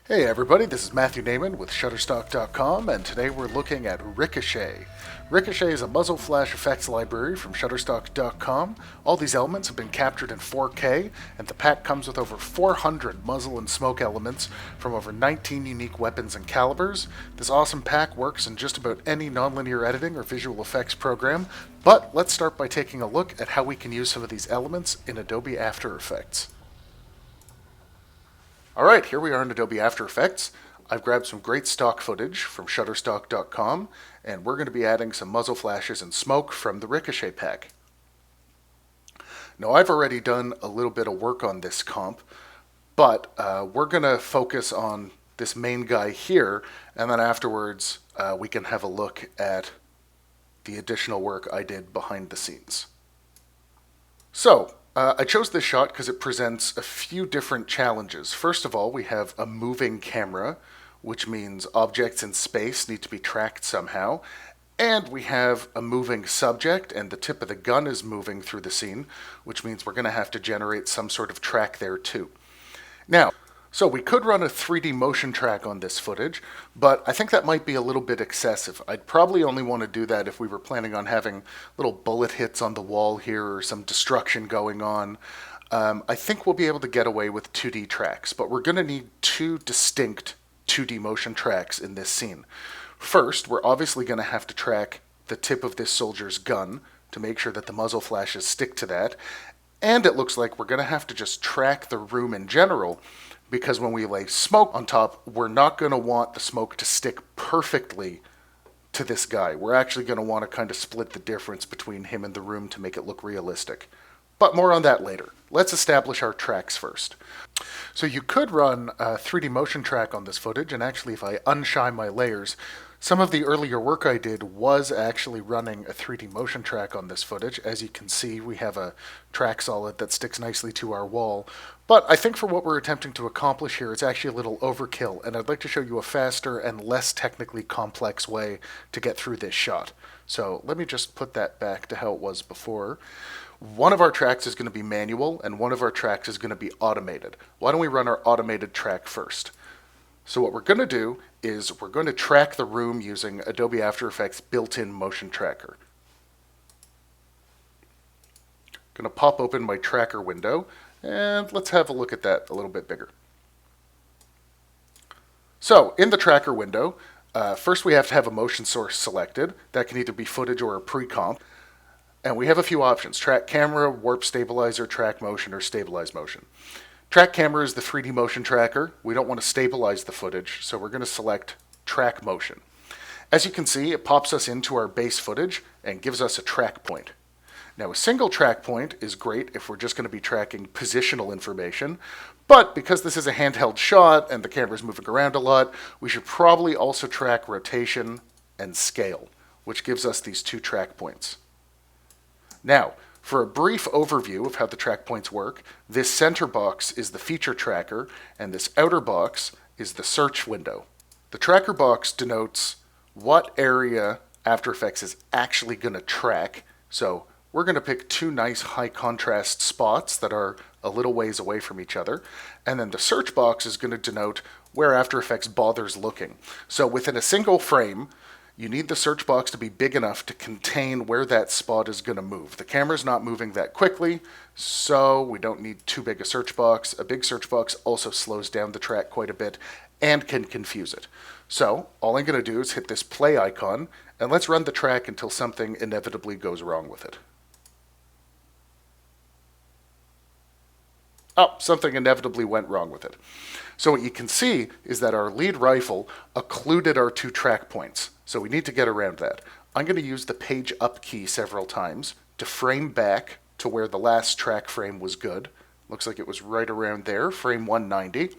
Hey everybody, this is Matthew Naiman with Shutterstock.com, and today we're looking at Ricochet. Ricochet is a muzzle flash effects library from Shutterstock.com. All these elements have been captured in 4K, and the pack comes with over 400 muzzle and smoke elements from over 19 unique weapons and calibers. This awesome pack works in just about any nonlinear editing or visual effects program, but let's start by taking a look at how we can use some of these elements in Adobe After Effects. Alright, here we are in Adobe After Effects. I've grabbed some great stock footage from Shutterstock.com, and we're going to be adding some muzzle flashes and smoke from the Ricochet pack. Now, I've already done a little bit of work on this comp, but we're going to focus on this main guy here, and then afterwards we can have a look at the additional work I did behind the scenes. So, I chose this shot because it presents a few different challenges. First of all, we have a moving camera, which means objects in space need to be tracked somehow. And we have a moving subject, and the tip of the gun is moving through the scene, which means we're going to have to generate some sort of track there too. Now, so we could run a 3D motion track on this footage, but I think that might be a little bit excessive. I'd probably only want to do that if we were planning on having little bullet hits on the wall here or some destruction going on. I think we'll be able to get away with 2D tracks, but we're going to need two distinct 2D motion tracks in this scene. First, we're obviously going to have to track the tip of this soldier's gun to make sure that the muzzle flashes stick to that. And it looks like we're going to have to just track the room in general, because when we lay smoke on top, we're not going to want the smoke to stick perfectly to this guy. We're actually going to want to kind of split the difference between him and the room to make it look realistic. But more on that later. Let's establish our tracks first. So you could run a 3D motion track on this footage, and actually if I unshine my layers, some of the earlier work I did was actually running a 3D motion track on this footage. As you can see, we have a track solid that sticks nicely to our wall. But I think for what we're attempting to accomplish here, it's actually a little overkill, and I'd like to show you a faster and less technically complex way to get through this shot. So let me just put that back to how it was before. One of our tracks is going to be manual, and one of our tracks is going to be automated. Why don't we run our automated track first? So what we're going to do is we're going to track the room using Adobe After Effects built-in motion tracker. I'm going to pop open my tracker window, and let's have a look at that a little bit bigger. So in the tracker window, first we have to have a motion source selected. That can either be footage or a pre-comp. And we have a few options: track camera, warp stabilizer, track motion, or stabilize motion. Track camera is the 3D motion tracker. We don't want to stabilize the footage, so we're going to select track motion. As you can see, it pops us into our base footage and gives us a track point. Now, a single track point is great if we're just going to be tracking positional information, but because this is a handheld shot and the camera's moving around a lot, we should probably also track rotation and scale, which gives us these two track points. Now, for a brief overview of how the track points work, this center box is the feature tracker, and this outer box is the search window. The tracker box denotes what area After Effects is actually going to track, so we're going to pick two nice high contrast spots that are a little ways away from each other, and then the search box is going to denote where After Effects bothers looking. So within a single frame, you need the search box to be big enough to contain where that spot is going to move. The camera's not moving that quickly, so we don't need too big a search box. A big search box also slows down the track quite a bit and can confuse it. So all I'm going to do is hit this play icon, and let's run the track until something inevitably goes wrong with it. Oh, something inevitably went wrong with it. So what you can see is that our lead rifle occluded our two track points. So we need to get around that. I'm going to use the page up key several times to frame back to where the last track frame was good. Looks like it was right around there, frame 190.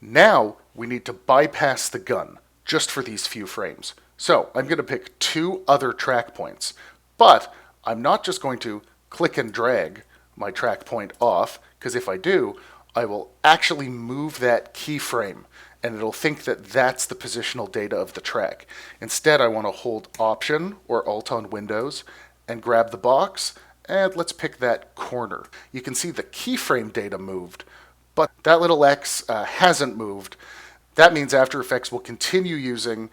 Now we need to bypass the gun just for these few frames. So I'm going to pick two other track points, but I'm not just going to click and drag my track point off, because if I do, I will actually move that keyframe, and it'll think that that's the positional data of the track. Instead, I want to hold Option or Alt on Windows and grab the box, and let's pick that corner. You can see the keyframe data moved, but that little X hasn't moved. That means After Effects will continue using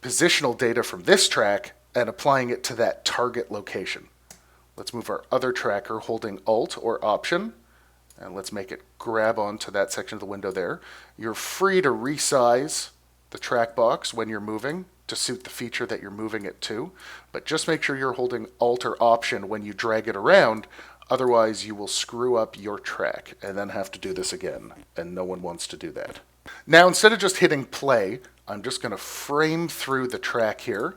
positional data from this track and applying it to that target location. Let's move our other tracker holding Alt or Option, and let's make it grab onto that section of the window there. You're free to resize the track box when you're moving to suit the feature that you're moving it to, but just make sure you're holding Alt or Option when you drag it around, otherwise you will screw up your track and then have to do this again, and no one wants to do that. Now, instead of just hitting play, I'm just going to frame through the track here,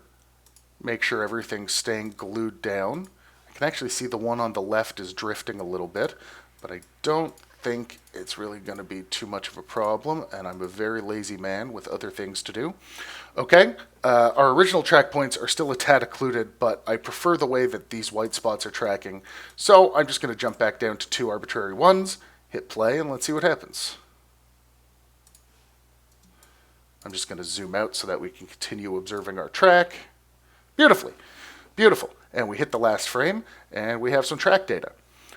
make sure everything's staying glued down. I can actually see the one on the left is drifting a little bit, but I don't think it's really going to be too much of a problem, and I'm a very lazy man with other things to do. Okay, our original track points are still a tad occluded, but I prefer the way that these white spots are tracking, so I'm just going to jump back down to 2 arbitrary ones, hit play, and let's see what happens. I'm just going to zoom out so that we can continue observing our track. Beautifully, beautiful. And we hit the last frame, and we have some track data.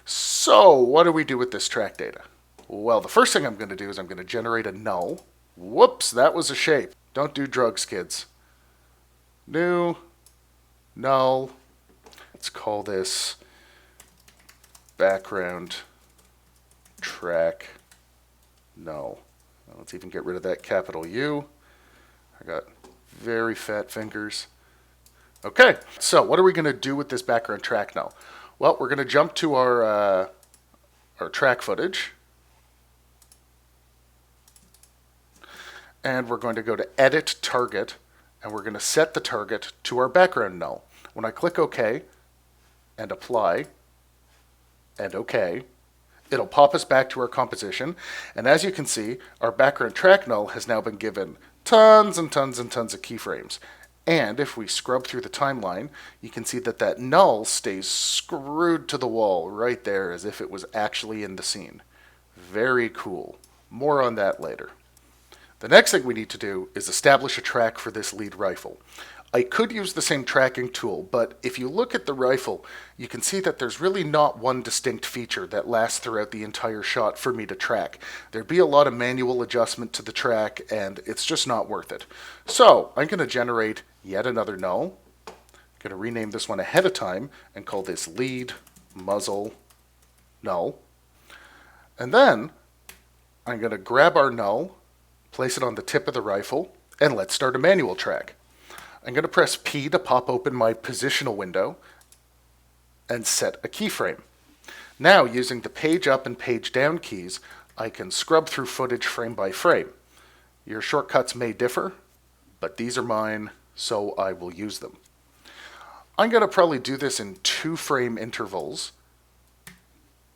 So what do we do with this track data? Well, the first thing I'm going to do is I'm going to generate a null. Whoops, that was a shape. Don't do drugs, kids. New, null. Let's call this background track null. Let's even get rid of that capital U. I got very fat fingers. Okay, so what are we going to do with this background track null? Well, we're going to jump to our track footage. And we're going to go to Edit Target, and we're going to set the target to our background null. When I click OK, and Apply, and OK, it'll pop us back to our composition, and as you can see, our background track null has now been given tons and tons and tons of keyframes. And if we scrub through the timeline, you can see that that null stays screwed to the wall right there as if it was actually in the scene. Very cool. More on that later. The next thing we need to do is establish a track for this lead rifle. I could use the same tracking tool, but if you look at the rifle, you can see that there's really not one distinct feature that lasts throughout the entire shot for me to track. There'd be a lot of manual adjustment to the track, and it's just not worth it. So I'm going to generate yet another null. I'm going to rename this one ahead of time and call this lead muzzle null. And then I'm going to grab our null, place it on the tip of the rifle, and let's start a manual track. I'm going to press P to pop open my positional window and set a keyframe. Now, using the page up and page down keys, I can scrub through footage frame by frame. Your shortcuts may differ, but these are mine, so I will use them. I'm going to probably do this in 2 frame intervals.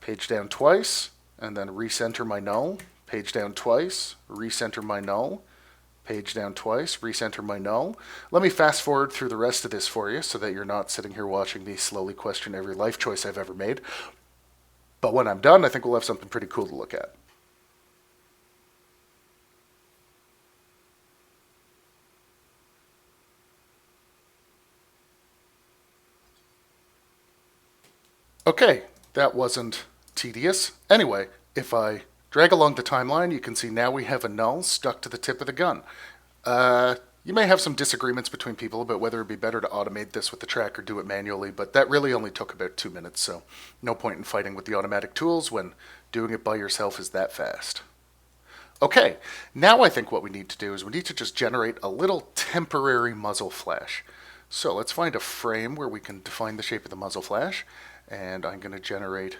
Page down twice, and then recenter my null. Page down twice, recenter my null. Page down twice, recenter my null. Let me fast forward through the rest of this for you so that you're not sitting here watching me slowly question every life choice I've ever made. But when I'm done, I think we'll have something pretty cool to look at. Okay, that wasn't tedious. Anyway, if I drag along the timeline, you can see now we have a null stuck to the tip of the gun. You may have some disagreements between people about whether it'd be better to automate this with the track or do it manually, but that really only took about 2 minutes, so no point in fighting with the automatic tools when doing it by yourself is that fast. Okay, now I think what we need to do is we need to just generate a little temporary muzzle flash. So let's find a frame where we can define the shape of the muzzle flash, and I'm going to generate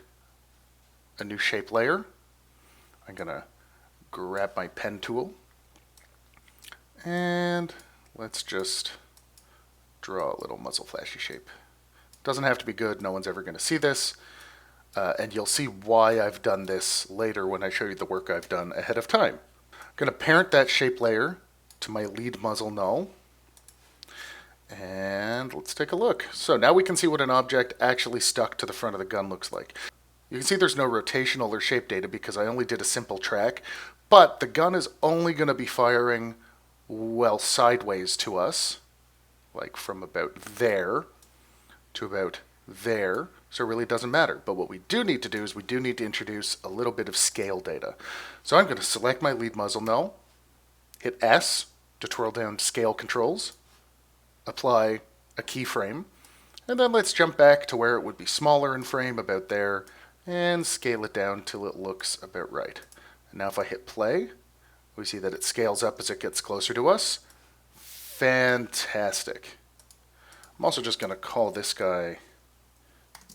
a new shape layer. I'm going to grab my pen tool, and let's just draw a little muzzle flashy shape. Doesn't have to be good, no one's ever going to see this, and you'll see why I've done this later when I show you the work I've done ahead of time. I'm going to parent that shape layer to my lead muzzle null, and let's take a look. So now we can see what an object actually stuck to the front of the gun looks like. You can see there's no rotational or shape data because I only did a simple track, but the gun is only going to be firing, well, sideways to us, like from about there to about there, so it really doesn't matter. But what we do need to do is we do need to introduce a little bit of scale data. So I'm going to select my lead muzzle null, Hit S to twirl down scale controls, apply a keyframe, and then let's jump back to where it would be smaller in frame, about there, and scale it down till it looks about right. And now if I hit play, we see that it scales up as it gets closer to us. Fantastic. I'm also just going to call this guy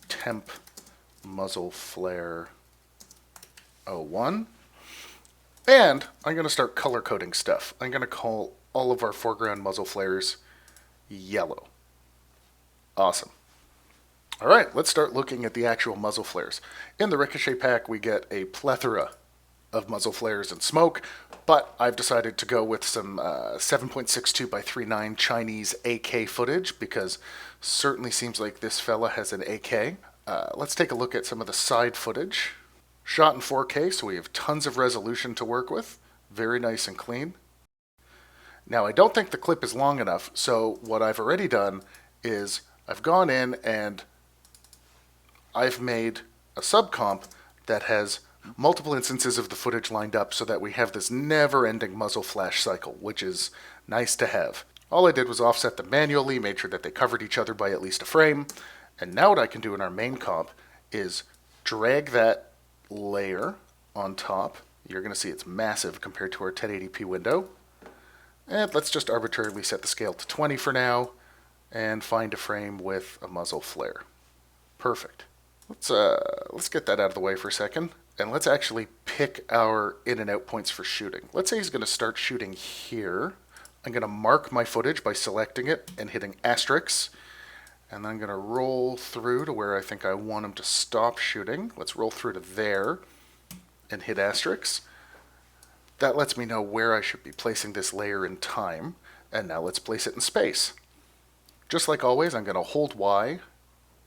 Temp Muzzle Flare 01. And I'm going to start color coding stuff. I'm going to call all of our foreground muzzle flares yellow. Awesome. All right, let's start looking at the actual muzzle flares. In the Ricochet pack, we get a plethora of muzzle flares and smoke, but I've decided to go with some 7.62 by 3.9 Chinese AK footage because certainly seems like this fella has an AK. Let's take a look at some of the side footage. Shot in 4K, so we have tons of resolution to work with. Very nice and clean. Now, I don't think the clip is long enough, so what I've already done is I've gone in and I've made a subcomp that has multiple instances of the footage lined up so that we have this never-ending muzzle flash cycle, which is nice to have. All I did was offset them manually, made sure that they covered each other by at least a frame, and now what I can do in our main comp is drag that layer on top. You're going to see it's massive compared to our 1080p window. And let's just arbitrarily set the scale to 20 for now and find a frame with a muzzle flare. Perfect. Let's get that out of the way for a second, and let's actually pick our in and out points for shooting. Let's say he's going to start shooting here. I'm going to mark my footage by selecting it and hitting asterisk, and then I'm going to roll through to where I think I want him to stop shooting. Let's roll through to there and hit asterisk. That lets me know where I should be placing this layer in time, and now let's place it in space. Just like always, I'm going to hold Y,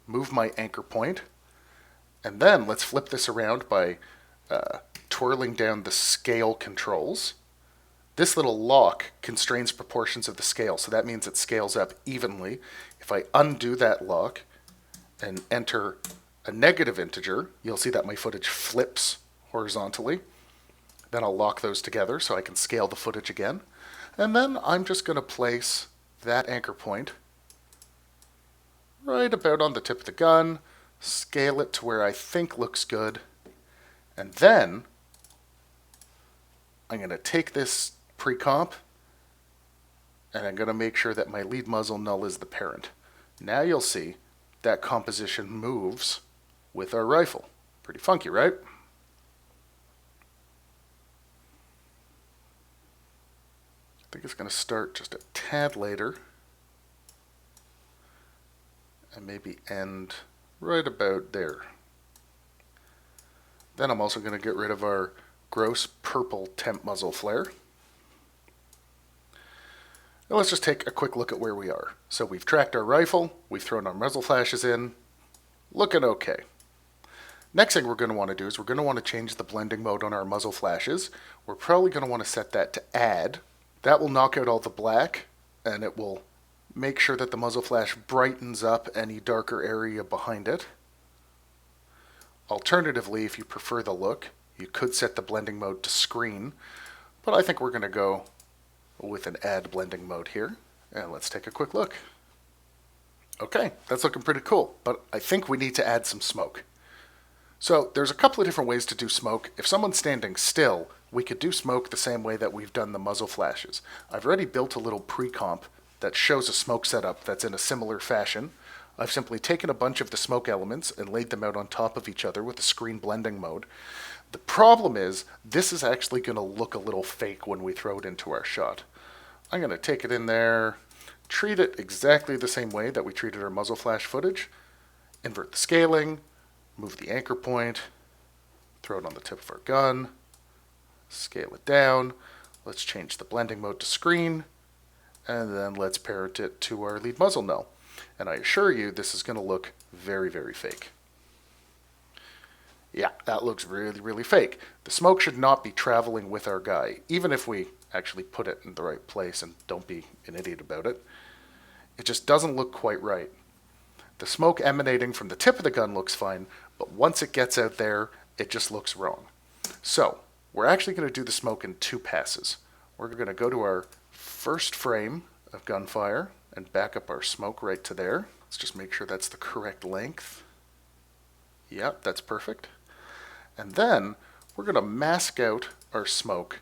move my anchor point, and then let's flip this around by twirling down the scale controls. This little lock constrains proportions of the scale, so that means it scales up evenly. If I undo that lock and enter a negative integer, you'll see that my footage flips horizontally. Then I'll lock those together so I can scale the footage again. And then I'm just going to place that anchor point right about on the tip of the gun, scale it to where I think looks good, and then I'm going to take this pre-comp and I'm going to make sure that my lead muzzle null is the parent. Now you'll see that composition moves with our rifle. Pretty funky, right? I think it's going to start just a tad later and maybe end right about there. Then I'm also going to get rid of our gross purple temp muzzle flare. Now let's just take a quick look at where we are. So we've tracked our rifle, we've thrown our muzzle flashes in, looking okay. Next thing we're going to want to do is we're going to want to change the blending mode on our muzzle flashes. We're probably going to want to set that to add. That will knock out all the black, and it will make sure that the muzzle flash brightens up any darker area behind it. Alternatively, if you prefer the look, you could set the blending mode to screen, but I think we're going to go with an add blending mode here, and let's take a quick look. Okay, that's looking pretty cool, but I think we need to add some smoke. So there's a couple of different ways to do smoke. If someone's standing still, we could do smoke the same way that we've done the muzzle flashes. I've already built a little pre-comp that shows a smoke setup that's in a similar fashion. I've simply taken a bunch of the smoke elements and laid them out on top of each other with a screen blending mode. The problem is, this is actually going to look a little fake when we throw it into our shot. I'm going to take it in there, treat it exactly the same way that we treated our muzzle flash footage, invert the scaling, move the anchor point, throw it on the tip of our gun, scale it down, let's change the blending mode to screen, and then let's parent it to our lead muzzle null. And I assure you this is going to look very, very fake. Yeah, that looks really, really fake. The smoke should not be traveling with our guy, even if we actually put it in the right place and don't be an idiot about it. It just doesn't look quite right. The smoke emanating from the tip of the gun looks fine, but once it gets out there, it just looks wrong. So, we're actually going to do the smoke in two passes. we're going to go to our first frame of gunfire and back up our smoke right to there. Let's just make sure that's the correct length. Yep, that's perfect. And then we're going to mask out our smoke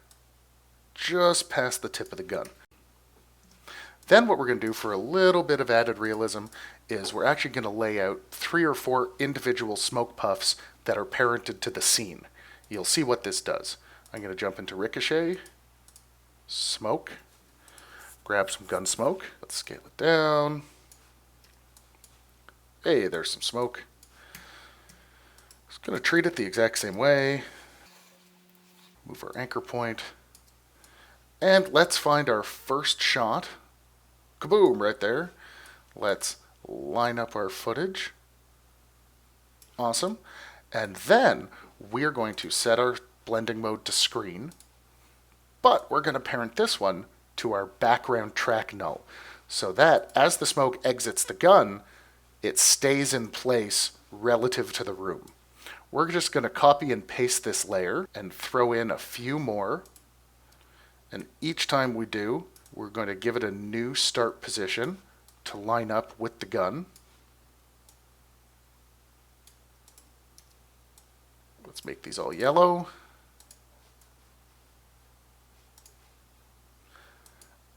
just past the tip of the gun. Then what we're going to do for a little bit of added realism is we're actually going to lay out 3 or 4 individual smoke puffs that are parented to the scene. You'll see what this does. I'm going to jump into Ricochet, Smoke, grab some gun smoke. Let's scale it down. Hey, there's some smoke. Just going to treat it the exact same way. Move our anchor point. And let's find our first shot. Kaboom, right there. Let's line up our footage. Awesome. And then we're going to set our blending mode to screen, but we're going to parent this one to our background track null, so that as the smoke exits the gun, it stays in place relative to the room. We're just going to copy and paste this layer and throw in a few more. And each time we do, we're going to give it a new start position to line up with the gun. Let's make these all yellow.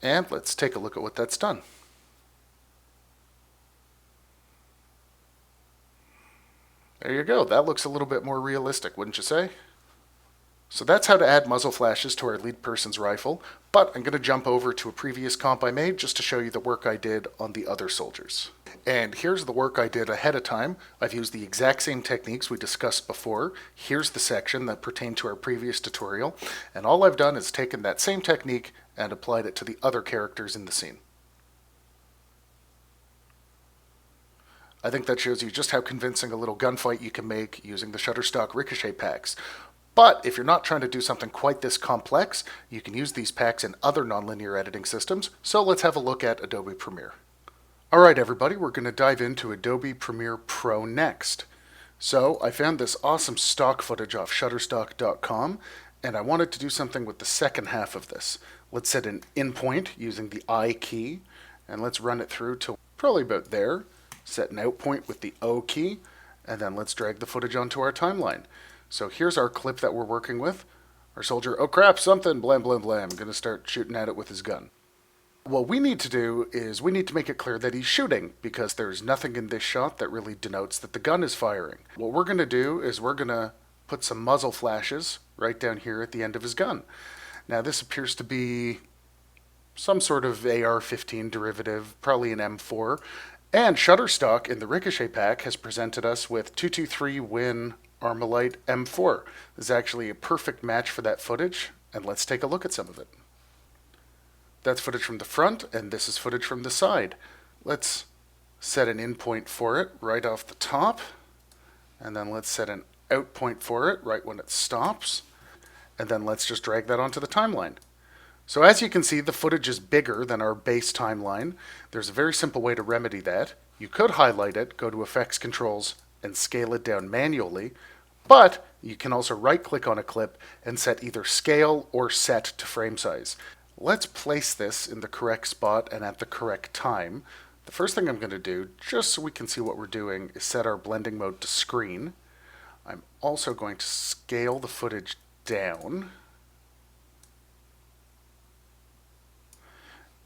And let's take a look at what that's done. There you go. That looks a little bit more realistic, wouldn't you say? So that's how to add muzzle flashes to our lead person's rifle, but I'm going to jump over to a previous comp I made just to show you the work I did on the other soldiers. And here's the work I did ahead of time. I've used the exact same techniques we discussed before. Here's the section that pertained to our previous tutorial, and all I've done is taken that same technique and applied it to the other characters in the scene. I think that shows you just how convincing a little gunfight you can make using the Shutterstock Ricochet packs. But if you're not trying to do something quite this complex, you can use these packs in other nonlinear editing systems, so let's have a look at Adobe Premiere. Alright everybody, we're going to dive into Adobe Premiere Pro next. So I found this awesome stock footage off Shutterstock.com, and I wanted to do something with the second half of this. Let's set an in point using the I key, and let's run it through till probably about there. Set an out point with the O key, and then let's drag the footage onto our timeline. So here's our clip that we're working with. Our soldier, oh crap, something, blam, blam, blam, gonna start shooting at it with his gun. What we need to do is we need to make it clear that he's shooting, because there's nothing in this shot that really denotes that the gun is firing. What we're gonna do is we're gonna put some muzzle flashes right down here at the end of his gun. Now this appears to be some sort of AR-15 derivative, probably an M4, and Shutterstock in the Ricochet pack has presented us with 223 Win Armalite M4. This is actually a perfect match for that footage, and let's take a look at some of it. That's footage from the front, and this is footage from the side. Let's set an in point for it right off the top, and then let's set an out point for it right when it stops, and then let's just drag that onto the timeline. So as you can see, the footage is bigger than our base timeline. There's a very simple way to remedy that. You could highlight it, go to Effects Controls, and scale it down manually, but you can also right-click on a clip and set either scale or set to frame size. Let's place this in the correct spot and at the correct time. The first thing I'm going to do, just so we can see what we're doing, is set our blending mode to screen. I'm also going to scale the footage down.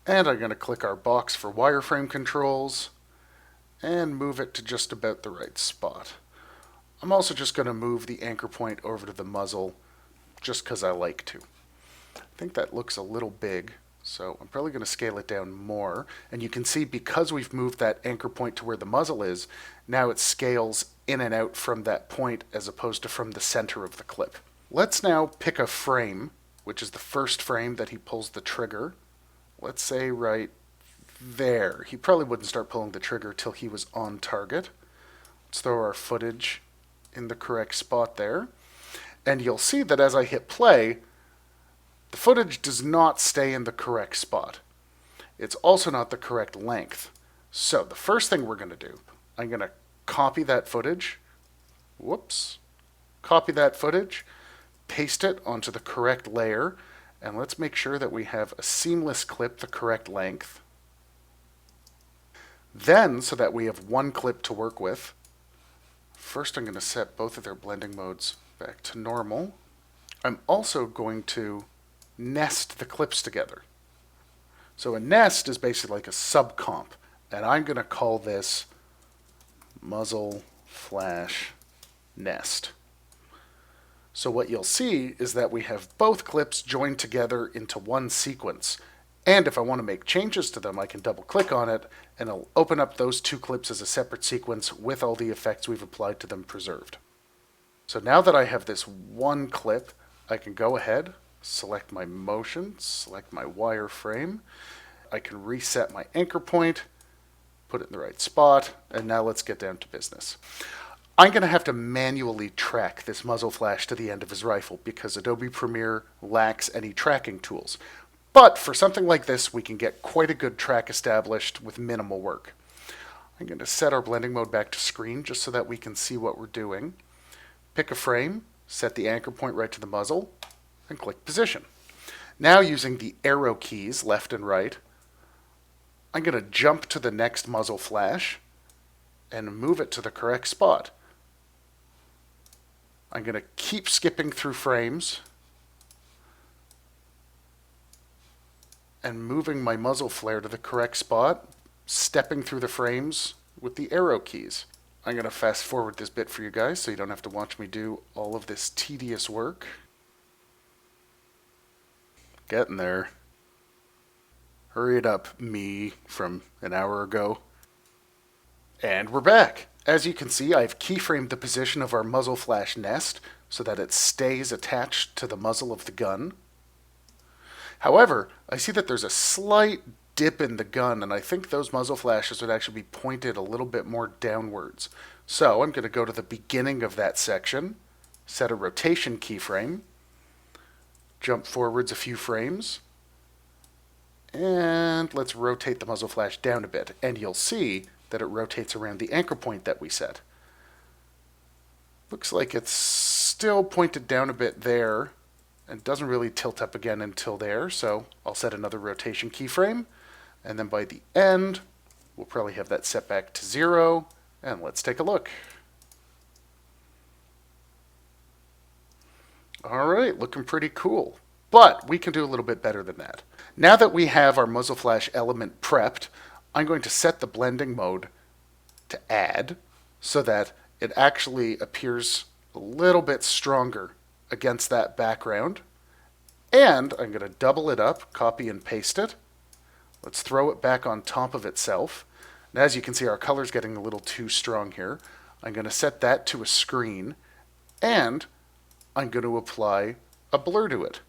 And I'm going to click our box for wireframe controls and move it to just about the right spot. I'm also just going to move the anchor point over to the muzzle just because I like to. I think that looks a little big, so I'm probably going to scale it down more. And you can see because we've moved that anchor point to where the muzzle is, now it scales in and out from that point as opposed to from the center of the clip. Let's now pick a frame, which is the first frame that he pulls the trigger. Let's say right there. He probably wouldn't start pulling the trigger till he was on target. Let's throw our footage in the correct spot there. And you'll see that as I hit play, the footage does not stay in the correct spot. It's also not the correct length. So the first thing we're going to do, I'm going to copy that footage. Whoops. Copy that footage, paste it onto the correct layer, And let's make sure that we have a seamless clip the correct length. Then, so that we have one clip to work with, first I'm going to set both of their blending modes back to normal. I'm also going to nest the clips together. So a nest is basically like a subcomp, and I'm going to call this muzzle flash nest. So what you'll see is that we have both clips joined together into one sequence. And if I want to make changes to them, I can double click on it and it'll open up those two clips as a separate sequence with all the effects we've applied to them preserved. So now that I have this one clip, I can go ahead, select my motion, select my wireframe. I can reset my anchor point, put it in the right spot, and now let's get down to business. I'm going to have to manually track this muzzle flash to the end of his rifle because Adobe Premiere lacks any tracking tools. But for something like this, we can get quite a good track established with minimal work. I'm going to set our blending mode back to screen just so that we can see what we're doing. Pick a frame, set the anchor point right to the muzzle, and click position. Now using the arrow keys, left and right, I'm going to jump to the next muzzle flash and move it to the correct spot. I'm going to keep skipping through frames and moving my muzzle flare to the correct spot, stepping through the frames with the arrow keys. I'm going to fast forward this bit for you guys so you don't have to watch me do all of this tedious work. Getting there. Hurry it up, me from an hour ago. And we're back. As you can see, I've keyframed the position of our muzzle flash nest so that it stays attached to the muzzle of the gun. However, I see that there's a slight dip in the gun, and I think those muzzle flashes would actually be pointed a little bit more downwards. So I'm going to go to the beginning of that section, set a rotation keyframe, jump forwards a few frames, and let's rotate the muzzle flash down a bit, and you'll see that it rotates around the anchor point that we set. Looks like it's still pointed down a bit there and doesn't really tilt up again until there, so I'll set another rotation keyframe, and then by the end we'll probably have that set back to 0, and let's take a look. Alright, looking pretty cool. But we can do a little bit better than that. Now that we have our muzzle flash element prepped, I'm going to set the blending mode to add so that it actually appears a little bit stronger against that background. And I'm going to double it up, copy and paste it. Let's throw it back on top of itself. And as you can see, our color's getting a little too strong here. I'm going to set that to a screen, and I'm going to apply a blur to it.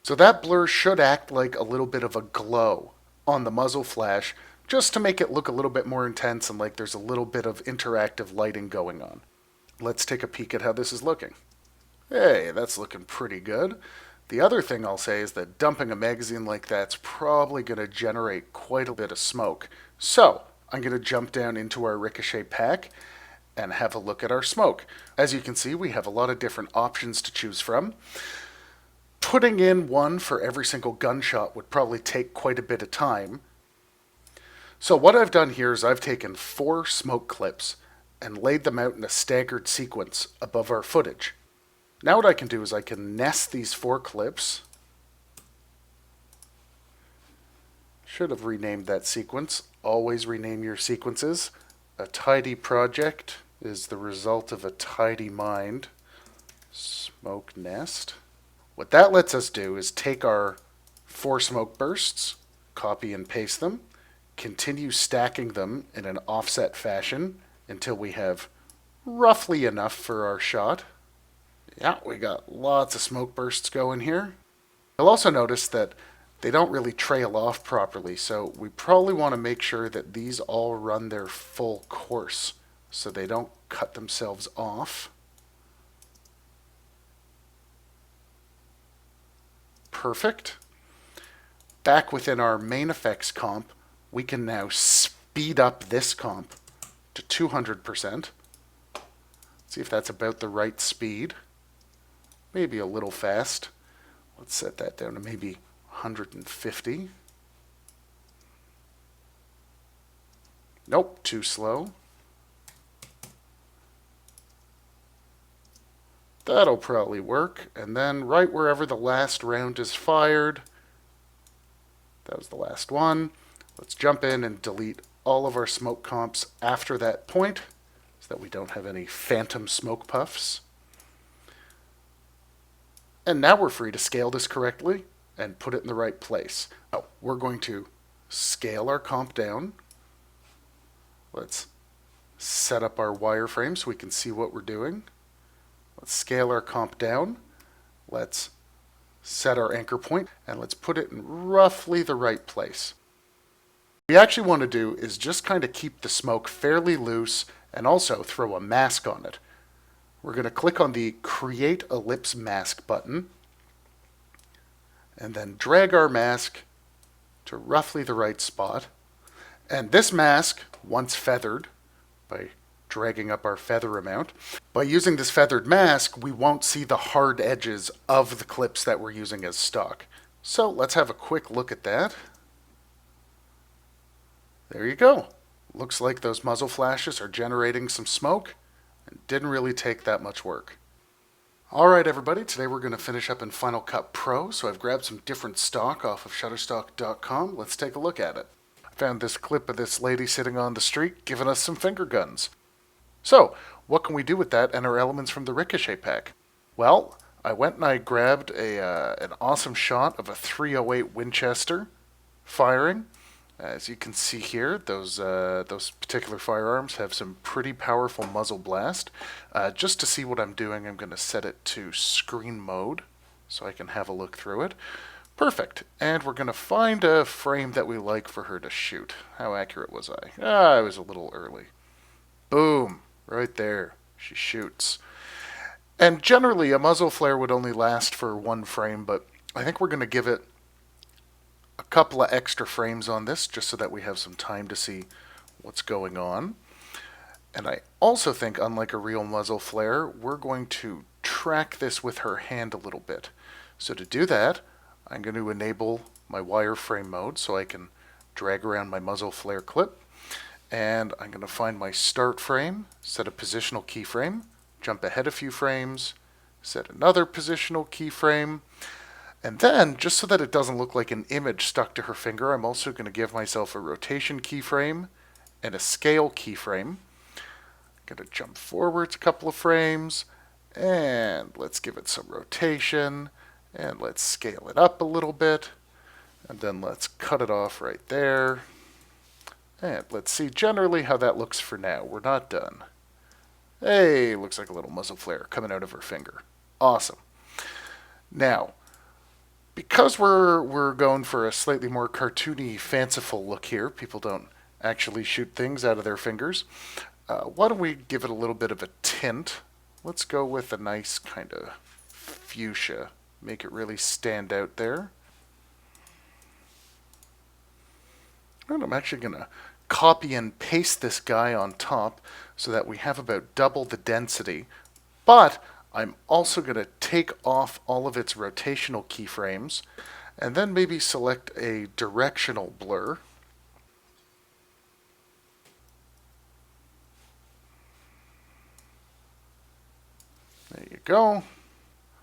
So that blur should act like a little bit of a glow on the muzzle flash, just to make it look a little bit more intense and like there's a little bit of interactive lighting going on. Let's take a peek at how this is looking. Hey, that's looking pretty good. The other thing I'll say is that dumping a magazine like that's probably going to generate quite a bit of smoke. So I'm going to jump down into our Ricochet pack and have a look at our smoke. As you can see, we have a lot of different options to choose from. Putting in one for every single gunshot would probably take quite a bit of time. So what I've done here is I've taken 4 smoke clips and laid them out in a staggered sequence above our footage. Now what I can do is I can nest these 4 clips. Should have renamed that sequence. Always rename your sequences. A tidy project is the result of a tidy mind. Smoke nest. What that lets us do is take our 4 smoke bursts, copy and paste them, continue stacking them in an offset fashion until we have roughly enough for our shot. Yeah, we got lots of smoke bursts going here. You'll also notice that they don't really trail off properly, so we probably want to make sure that these all run their full course so they don't cut themselves off. Perfect. Back within our main effects comp, we can now speed up this comp to 200%. See if that's about the right speed. Maybe a little fast. Let's set that down to maybe 150. Nope, too slow. That'll probably work. And then right wherever the last round is fired, that was the last one. Let's jump in and delete all of our smoke comps after that point so that we don't have any phantom smoke puffs. And now we're free to scale this correctly and put it in the right place. Oh, we're going to scale our comp down. Let's set up our wireframe so we can see what we're doing. Let's scale our comp down. Let's set our anchor point, and let's put it in roughly the right place. What we actually want to do is just kind of keep the smoke fairly loose and also throw a mask on it. We're going to click on the Create Ellipse Mask button and then drag our mask to roughly the right spot. And this mask, once feathered, by dragging up our feather amount, by using this feathered mask, we won't see the hard edges of the clips that we're using as stock. So let's have a quick look at that. There you go. Looks like those muzzle flashes are generating some smoke and didn't really take that much work. Alright everybody, today we're going to finish up in Final Cut Pro, so I've grabbed some different stock off of Shutterstock.com. Let's take a look at it. I found this clip of this lady sitting on the street giving us some finger guns. So, what can we do with that and our elements from the Ricochet pack? Well, I went and I grabbed an awesome shot of a .308 Winchester firing. As you can see here, those particular firearms have some pretty powerful muzzle blast. Just to see what I'm doing, I'm going to set it to screen mode so I can have a look through it. Perfect. And we're going to find a frame that we like for her to shoot. How accurate was I? I was a little early. Boom. Right there. She shoots. And generally, a muzzle flare would only last for one frame, but I think we're going to give it a couple of extra frames on this just so that we have some time to see what's going on. And I also think, unlike a real muzzle flare, we're going to track this with her hand a little bit. So to do that, I'm going to enable my wireframe mode so I can drag around my muzzle flare clip. And I'm going to find my start frame, set a positional keyframe, jump ahead a few frames, set another positional keyframe, and then, just so that it doesn't look like an image stuck to her finger, I'm also going to give myself a rotation keyframe and a scale keyframe. I'm going to jump forwards a couple of frames, and let's give it some rotation, and let's scale it up a little bit, and then let's cut it off right there. And let's see generally how that looks for now. We're not done. Hey, looks like a little muzzle flare coming out of her finger. Awesome. Now, because we're going for a slightly more cartoony, fanciful look here, people don't actually shoot things out of their fingers, why don't we give it a little bit of a tint? Let's go with a nice kind of fuchsia. Make it really stand out there. And I'm actually going to copy and paste this guy on top so that we have about double the density, but I'm also going to take off all of its rotational keyframes and then maybe select a directional blur. There you go.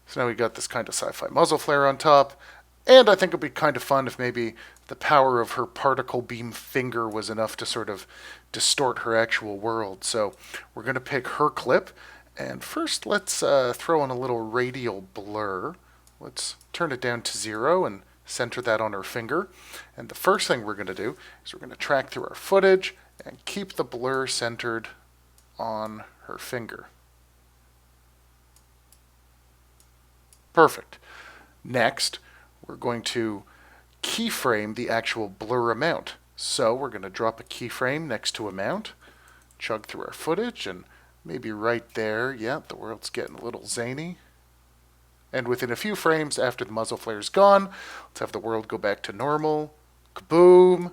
So now we got this kind of sci-fi muzzle flare on top. And I think it'd be kind of fun if maybe the power of her particle beam finger was enough to sort of distort her actual world. So we're going to pick her clip. And first let's throw in a little radial blur. Let's turn it down to 0 and center that on her finger. And the first thing we're going to do is we're going to track through our footage and keep the blur centered on her finger. Perfect. Next, we're going to keyframe the actual blur amount. So we're going to drop a keyframe next to amount, chug through our footage, and maybe right there, yeah, the world's getting a little zany. And within a few frames after the muzzle flare is gone, let's have the world go back to normal. Kaboom!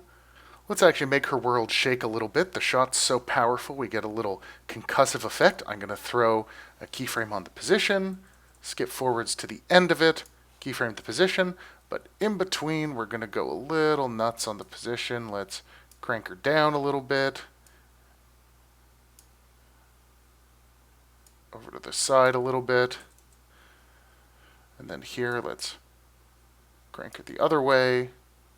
Let's actually make her world shake a little bit. The shot's so powerful we get a little concussive effect. I'm going to throw a keyframe on the position, skip forwards to the end of it, keyframe the position, but in between we're going to go a little nuts on the position. Let's crank her down a little bit. Over to the side a little bit. And then here, let's crank it the other way,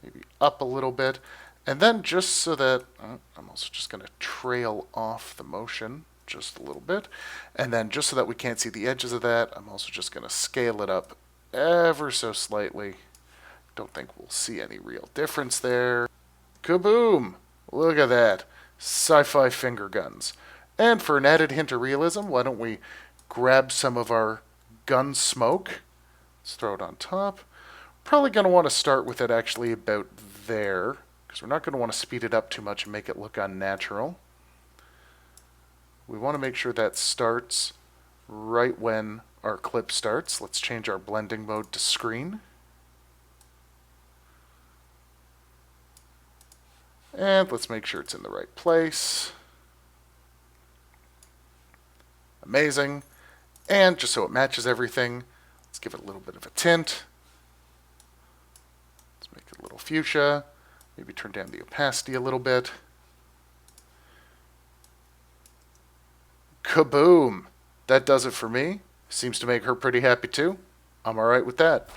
maybe up a little bit. And then just so that, I'm also just going to trail off the motion just a little bit. And then just so that we can't see the edges of that, I'm also just going to scale it up ever so slightly. Don't think we'll see any real difference there. Kaboom! Look at that. Sci-fi finger guns. And for an added hint of realism, why don't we grab some of our gun smoke. Let's throw it on top. Probably going to want to start with it actually about there, because we're not going to want to speed it up too much and make it look unnatural. We want to make sure that starts right when our clip starts. Let's change our blending mode to screen. And let's make sure it's in the right place. Amazing. And just so it matches everything, let's give it a little bit of a tint. Let's make it a little fuchsia. Maybe turn down the opacity a little bit. Kaboom! That does it for me. Seems to make her pretty happy too. I'm alright with that.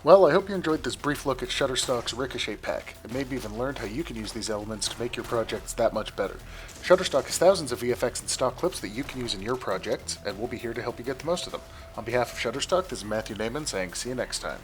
Well, I hope you enjoyed this brief look at Shutterstock's Ricochet pack, and maybe even learned how you can use these elements to make your projects that much better. Shutterstock has thousands of VFX and stock clips that you can use in your projects, and we'll be here to help you get the most of them. On behalf of Shutterstock, this is Matthew Naiman saying see you next time.